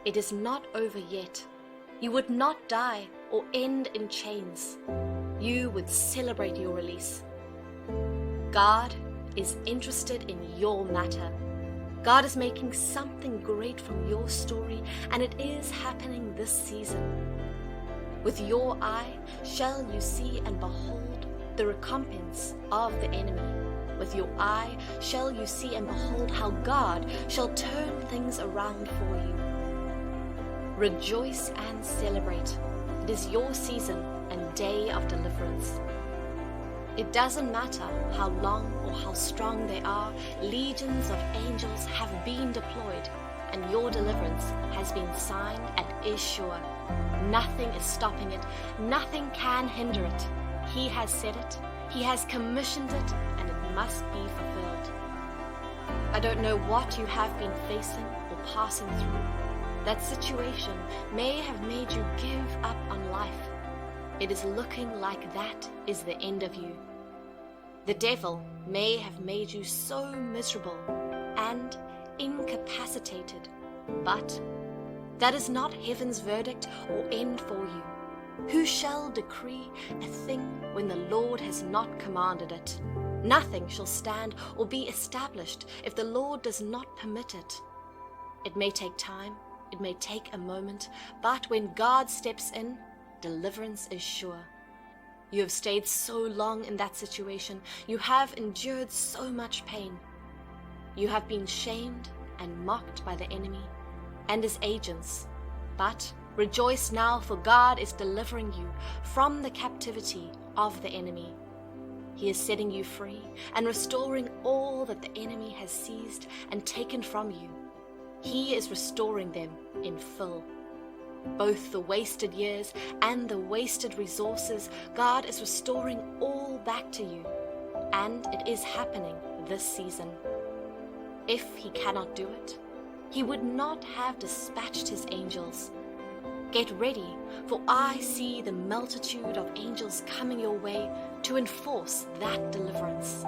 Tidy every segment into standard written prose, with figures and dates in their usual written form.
It is not over yet. You would not die or end in chains. You would celebrate your release. God is interested in your matter. God is making something great from your story, and it is happening this season. With your eye shall you see and behold the recompense of the enemy. With your eye shall you see and behold how God shall turn things around for you. Rejoice and celebrate. It is your season and day of deliverance. It doesn't matter how long or how strong they are, legions of angels have been deployed, and your deliverance has been signed and is sure. Nothing is stopping it. Nothing can hinder it. He has said it. He has commissioned it, and it must be fulfilled. I don't know what you have been facing or passing through. That situation may have made you give up on life. It is looking like that is the end of you. The devil may have made you so miserable and incapacitated, but that is not heaven's verdict or end for you. Who shall decree a thing when the Lord has not commanded it? Nothing shall stand or be established if the Lord does not permit it. It may take time, it may take a moment, but when God steps in, deliverance is sure. You have stayed so long in that situation. You have endured so much pain. You have been shamed and mocked by the enemy and his agents. But rejoice now, for God is delivering you from the captivity of the enemy. He is setting you free and restoring all that the enemy has seized and taken from you. He is restoring them in full. Both the wasted years and the wasted resources, God is restoring all back to you, and it is happening this season. If he cannot do it, he would not have dispatched his angels. Get ready, for I see the multitude of angels coming your way to enforce that deliverance.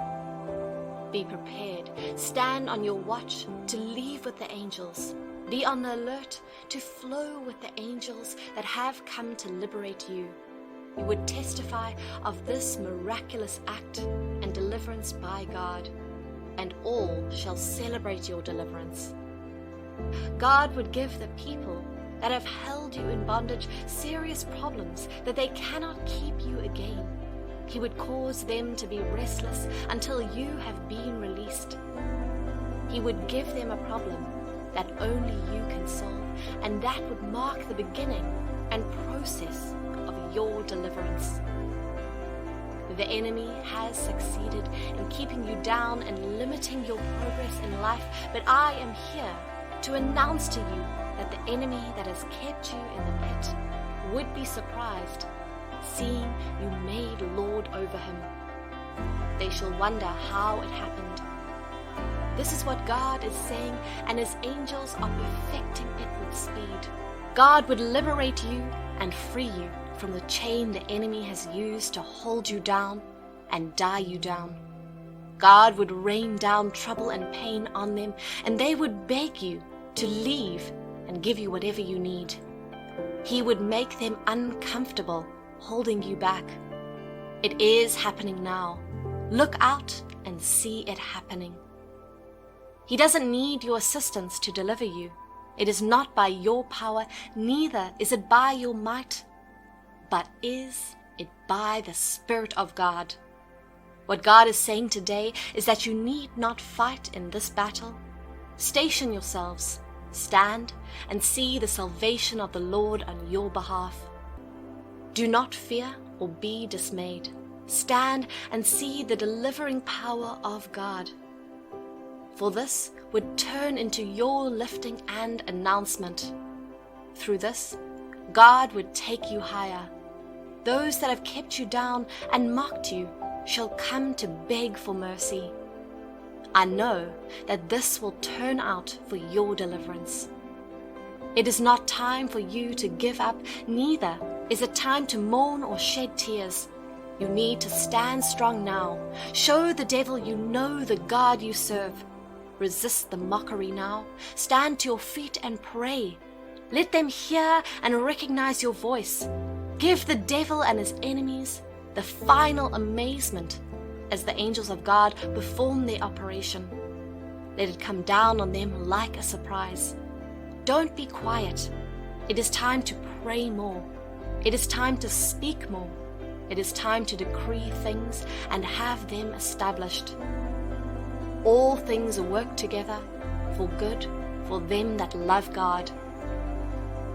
Be prepared, stand on your watch to leave with the angels. Be on the alert to flow with the angels that have come to liberate you. You would testify of this miraculous act and deliverance by God, and all shall celebrate your deliverance. God would give the people that have held you in bondage serious problems that they cannot keep you again. He would cause them to be restless until you have been released. He would give them a problem that only you can solve, and that would mark the beginning and process of your deliverance. The enemy has succeeded in keeping you down and limiting your progress in life, but I am here to announce to you that the enemy that has kept you in the pit would be surprised, seeing you made Lord over him. They shall wonder how it happened. This is what God is saying, and his angels are perfecting it with speed. God would liberate you and free you from the chain the enemy has used to hold you down and tie you down. God would rain down trouble and pain on them, and they would beg you to leave and give you whatever you need. He would make them uncomfortable, holding you back. It is happening now. Look out and see it happening. He doesn't need your assistance to deliver you. It is not by your power, neither is it by your might, but is it by the Spirit of God. What God is saying today is that you need not fight in this battle. Station yourselves, stand, and see the salvation of the Lord on your behalf. Do not fear or be dismayed. Stand and see the delivering power of God. For this would turn into your lifting and announcement. Through this, God would take you higher. Those that have kept you down and mocked you shall come to beg for mercy. I know that this will turn out for your deliverance. It is not time for you to give up, neither is it time to mourn or shed tears. You need to stand strong now. Show the devil you know the God you serve. Resist the mockery now. Stand to your feet and pray. Let them hear and recognize your voice. Give the devil and his enemies the final amazement as the angels of God perform their operation. Let it come down on them like a surprise. Don't be quiet. It is time to pray more. It is time to speak more. It is time to decree things and have them established. All things work together for good for them that love God.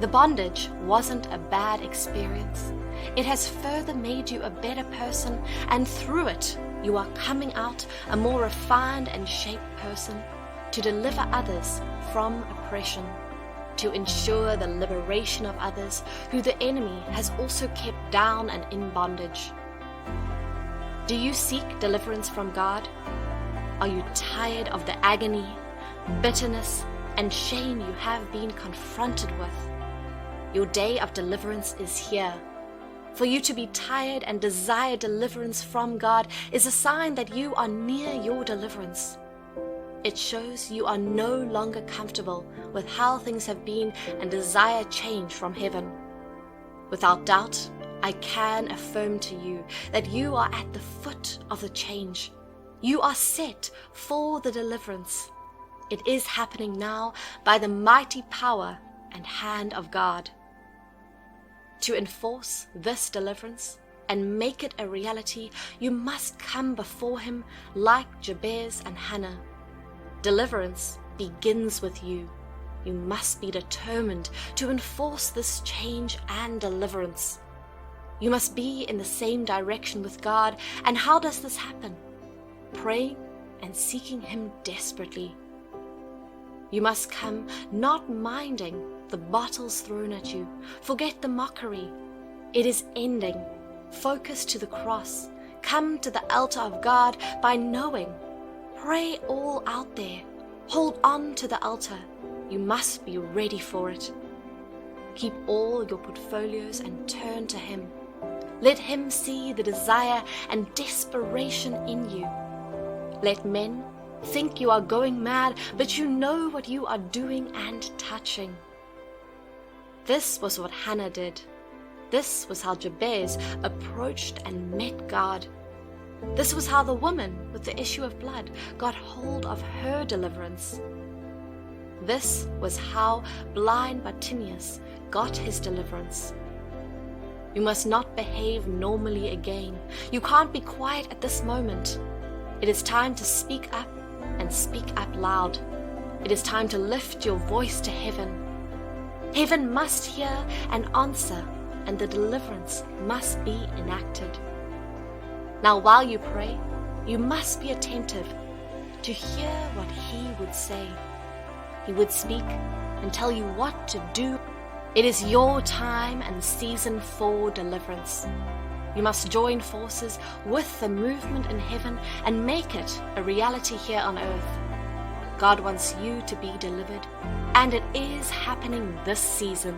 The bondage wasn't a bad experience. It has further made you a better person, and through it, you are coming out a more refined and shaped person to deliver others from oppression, to ensure the liberation of others who the enemy has also kept down and in bondage. Do you seek deliverance from God? Are you tired of the agony, bitterness, and shame you have been confronted with? Your day of deliverance is here. For you to be tired and desire deliverance from God is a sign that you are near your deliverance. It shows you are no longer comfortable with how things have been and desire change from heaven. Without doubt, I can affirm to you that you are at the foot of the change. You are set for the deliverance. It is happening now by the mighty power and hand of God. To enforce this deliverance and make it a reality, you must come before Him like Jabez and Hannah. Deliverance begins with you. You must be determined to enforce this change and deliverance. You must be in the same direction with God. And how does this happen? Praying and seeking Him desperately. You must come not minding the bottles thrown at you. Forget the mockery. It is ending. Focus to the cross. Come to the altar of God by knowing. Pray all out there. Hold on to the altar. You must be ready for it. Keep all your portfolios and turn to Him. Let Him see the desire and desperation in you. Let men think you are going mad, but you know what you are doing and touching. This was what Hannah did. This was how Jabez approached and met God. This was how the woman with the issue of blood got hold of her deliverance. This was how blind Bartimaeus got his deliverance. You must not behave normally again. You can't be quiet at this moment. It is time to speak up and speak up loud. It is time to lift your voice to heaven. Heaven must hear and answer, and the deliverance must be enacted. Now, while you pray, you must be attentive to hear what He would say. He would speak and tell you what to do. It is your time and season for deliverance. You must join forces with the movement in heaven and make it a reality here on earth. God wants you to be delivered, and it is happening this season.